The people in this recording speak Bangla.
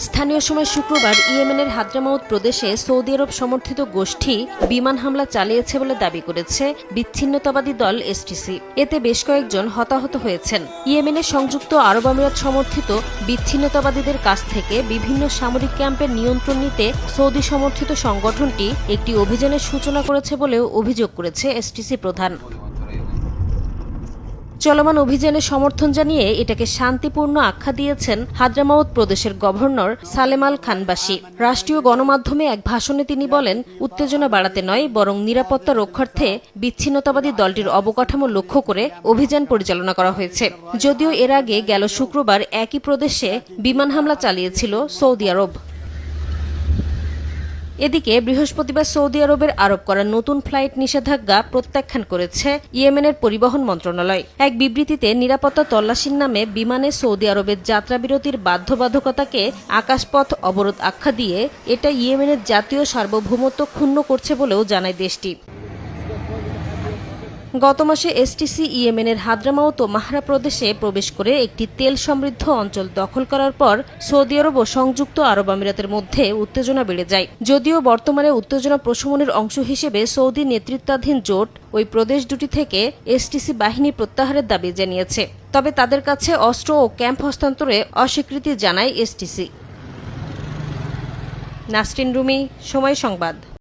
স্থানীয় সময় শুক্রবার ইয়েমেনের হাদ্রামাউত প্রদেশে সৌদি আরব সমর্থিত গোষ্ঠী বিমান হামলা চালিয়েছে বলে দাবি করেছে বিচ্ছিন্নতাবাদী দল এসটিসি। এতে বেশ কয়েকজন হতাহত হয়েছেন। ইয়েমেনের সংযুক্ত আরব আমিরাত সমর্থিত বিচ্ছিন্নতাবাদীদের কাছ থেকে বিভিন্ন সামরিক ক্যাম্পের নিয়ন্ত্রণ নিতে সৌদি সমর্থিত সংগঠনটি একটি অভিযানের সূচনা করেছে বলেও অভিযোগ করেছে এসটিসি প্রধান। চলমান অভিযানে সমর্থন জানিয়ে এটাকে শান্তিপূর্ণ আখ্যা দিয়েছেন হাদ্রামাউত প্রদেশের গভর্নর সালেম আল খানবাসী। রাষ্ট্রীয় গণমাধ্যমে এক ভাষণে তিনি বলেন, উত্তেজনা বাড়াতে নয় বরং নিরাপত্তা রক্ষার্থে বিচ্ছিন্নতাবাদী দলটির অবকাঠামো লক্ষ্য করে অভিযান পরিচালনা করা হয়েছে। যদিও এর আগে গেল শুক্রবার একই প্রদেশে বিমান হামলা চালিয়েছিল সৌদি আরব। এদিকে বৃহস্পতিবার সৌদি আরবের আরোপ করা নতুন ফ্লাইট নিষেধাজ্ঞা প্রত্যাখ্যান করেছে ইয়েমেনের পরিবহন মন্ত্রণালয়। এক বিবৃতিতে নিরাপত্তা তল্লাশির নামে বিমানে সৌদি আরবের যাত্রাবিরতির বাধ্যবাধকতাকে আকাশপথ অবরোধ আখ্যা দিয়ে এটা ইয়েমেনের জাতীয় সার্বভৌমত্ব ক্ষুণ্ণ করছে বলেও জানায় দেশটি। গত মাসে এসটিসি ইয়েমেনের হাদ্রামাউত ও মাহরা প্রদেশে প্রবেশ করে একটি তেল সমৃদ্ধ অঞ্চল দখল করার পর সৌদি আরব ও সংযুক্ত আরব আমিরাতের মধ্যে উত্তেজনা বেড়ে যায়। যদিও বর্তমানে উত্তেজনা প্রশমনের অংশ হিসেবে সৌদি নেতৃত্বাধীন জোট ওই প্রদেশ দুটি থেকে এসটিসি বাহিনী প্রত্যাহারের দাবি জানিয়েছে। তবে তাদের কাছে অস্ত্র ও ক্যাম্প হস্তান্তরে অস্বীকৃতি জানায় এসটিসি। নাসরিন রুমি, সময় সংবাদ।